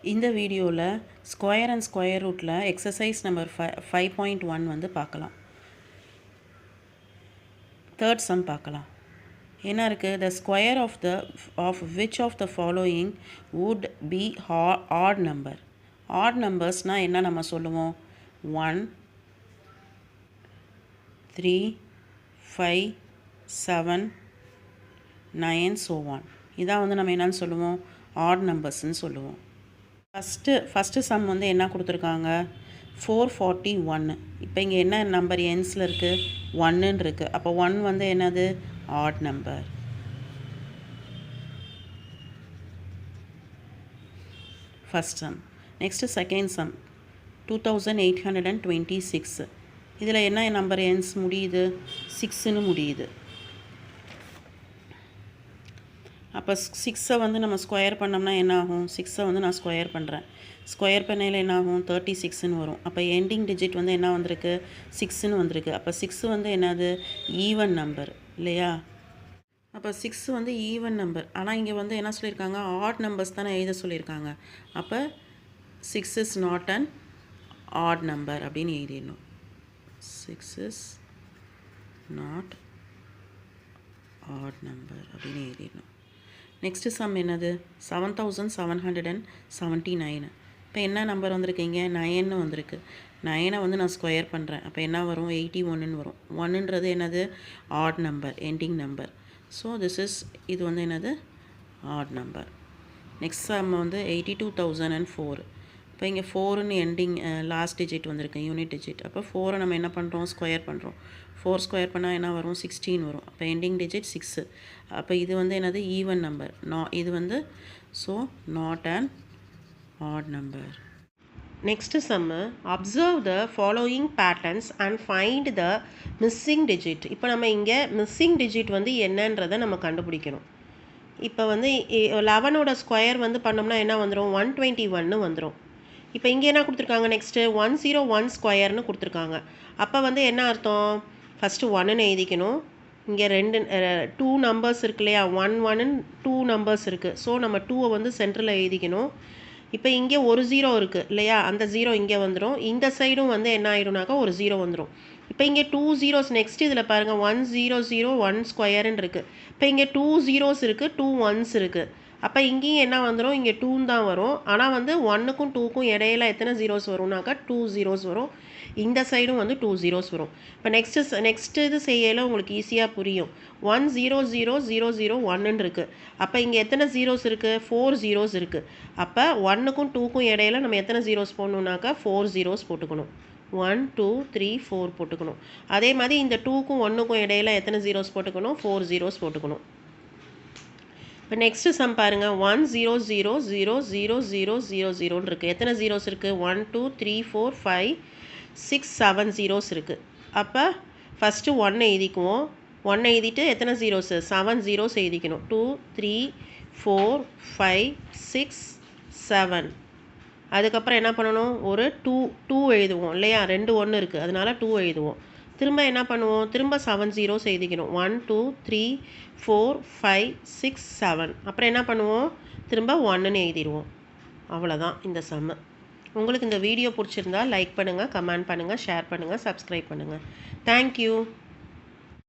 இந்த வீடியோவில் square and square ரூட்டில் எக்ஸசைஸ் நம்பர் 5.1 வந்து பார்க்கலாம். தேர்ட் சம் பார்க்கலாம். என்ன இருக்குது? The square of which of the following would be odd number. Odd நம்பர்ஸ்னால் என்ன நம்ம சொல்லுவோம்? 1, 3, 5, 7, 9 so on. இதான் வந்து நம்ம என்னன்னு சொல்லுவோம்? ஆட் நம்பர்ஸ்ன்னு சொல்லுவோம். ஃபஸ்ட்டு சம் வந்து என்ன கொடுத்துருக்காங்க? 441. இப்போ இங்கே என்ன நம்பர் என்ஸில் இருக்குது? 1ன்னு இருக்குது. அப்போ 1 வந்து என்னது? Add number. First some. Next second sum 2826. இதில் என்ன நம்பர் என்ஸ் முடியுது? 6ன்னு முடியுது. அப்போ 6ஐ வந்து நம்ம ஸ்கொயர் பண்ணோம்னா என்ன ஆகும்? 6ஐ வந்து நான் ஸ்கொயர் பண்ணுறேன். ஸ்கொயர் பண்ணையில் என்ன ஆகும்? 36ன்னு வரும். அப்போ எண்டிங் டிஜிட் வந்து என்ன வந்திருக்கு? 6ன்னு வந்திருக்கு. அப்போ 6 வந்து என்னது? ஈவன் நம்பர் இல்லையா? அப்போ 6 வந்து ஈவன் நம்பர். ஆனால் இங்கே வந்து என்ன சொல்லியிருக்காங்க? ஆட் நம்பர்ஸ் தானே எழுத சொல்லியிருக்காங்க. அப்போ 6 is not an odd number அப்படின்னு எழுதிடணும். 6 இஸ் நாட் ஆட் நம்பர் அப்படின்னு எழுதிடணும். நெக்ஸ்ட்டு சம் என்னது? 7779. இப்போ என்ன நம்பர் வந்திருக்கீங்க? 9ன்னு வந்திருக்கு. 9ஐ வந்து நான் ஸ்கொயர் பண்ணுறேன். அப்போ என்ன வரும்? 81ன்னு வரும். 1ன்றது என்னது? Add number, ending number. So இது வந்து என்னது? Add number. நெக்ஸ்ட் சம் வந்து 82,004. இப்போ இங்கே 4ன்னு எண்டிங் லாஸ்ட் டிஜிட் வந்திருக்கு, யூனிட் டிஜிட். அப்போ 4ஐ நம்ம என்ன பண்ணுறோம்? ஸ்கொயர் பண்ணுறோம். 4 ஸ்கொயர் பண்ணால் என்ன வரும்? 16 வரும். அப்போ எண்டிங் டிஜிட் 6. அப்போ இது வந்து என்னது? Even number. இது வந்து so not an odd number. Next sum, observe the following patterns and find the missing digit. இப்போ நம்ம இங்கே மிஸ்ஸிங் டிஜிட் வந்து என்னன்றதை நம்ம கண்டுபிடிக்கணும். இப்போ வந்து 11ஓட ஸ்கொயர் வந்து பண்ணோம்னா என்ன வந்துடும்? 121 வந்துடும். இப்போ இங்கே என்ன கொடுத்துருக்காங்க? நெக்ஸ்ட்டு 101 ஸ்கொயர்னு கொடுத்துருக்காங்க. அப்போ வந்து என்ன அர்த்தம்? ஃபஸ்ட்டு 1ன்னு எழுதிக்கணும். இங்கே 2 நம்பர்ஸ் இருக்கு இல்லையா? 1 2 நம்பர்ஸ் இருக்குது. ஸோ நம்ம 2ஐ வந்து சென்டரில் எழுதிக்கணும். இப்போ இங்கே ஒரு 0 இருக்குது இல்லையா? அந்த 0 இங்கே வந்துடும். இந்த சைடும் வந்து என்ன ஆகிடும்னாக்கா ஒரு 0 வந்துடும். இப்போ இங்கே 2 zeros நெக்ஸ்ட் இதில் பாருங்கள் 1001 ஸ்கொயருன்னு இருக்குது. இப்போ இங்கே 2 zeros இருக்குது, 2 1s இருக்குது. அப்போ இங்கேயும் என்ன வந்துடும்? இங்கே 2 தான் வரும். ஆனால் வந்து 1க்கும் 2க்கும் இடையில எத்தனை ஜீரோஸ் வரும்னாக்கா 2 zeros வரும். இந்த சைடும் வந்து 2 zeros வரும். இப்போ நெக்ஸ்ட்டு இது செய்யல உங்களுக்கு ஈஸியாக புரியும். 1000001ன்னு இருக்குது. அப்போ இங்கே எத்தனை ஜீரோஸ் இருக்குது? 4 zeros இருக்குது. அப்போ 1க்கும் 2க்கும் இடையில நம்ம எத்தனை ஜீரோஸ் போடணுன்னாக்கா 4 zeros போட்டுக்கணும். 1 2 3 4 போட்டுக்கணும். அதே மாதிரி இந்த 2க்கும் 1க்கும் இடையில எத்தனை ஜீரோஸ் போட்டுக்கணும்? 4 zeros போட்டுக்கணும். இப்போ நெக்ஸ்ட்டு சம் பாருங்கள். 100000000 இருக்குது. எத்தனை ஜீரோஸ் இருக்குது? 1 2 3 4 5 6 7 zeros இருக்குது. அப்போ ஃபஸ்ட்டு 1 எழுதிக்குவோம். 1 எழுதிட்டு எத்தனை ஜீரோஸு? 7 zeros எழுதிக்கணும். 2 3 4 5 6 7. அதுக்கப்புறம் என்ன பண்ணணும்? ஒரு 2 எழுதுவோம் இல்லையா? 2 1 இருக்குது, அதனால 2 எழுதுவோம். திரும்ப என்ன பண்ணுவோம்? திரும்ப 7 zeros எழுதிக்கணும். 1 2 3 4 5 6 7. அப்புறம் என்ன பண்ணுவோம்? திரும்ப 1ன்னு எழுதிடுவோம். அவ்வளோதான் இந்த சம்மு. உங்களுக்கு இந்த வீடியோ பிடிச்சிருந்தா லைக் பண்ணுங்கள், கமெண்ட் பண்ணுங்கள், ஷேர் பண்ணுங்கள், சப்ஸ்கிரைப் பண்ணுங்கள். தேங்க்யூ.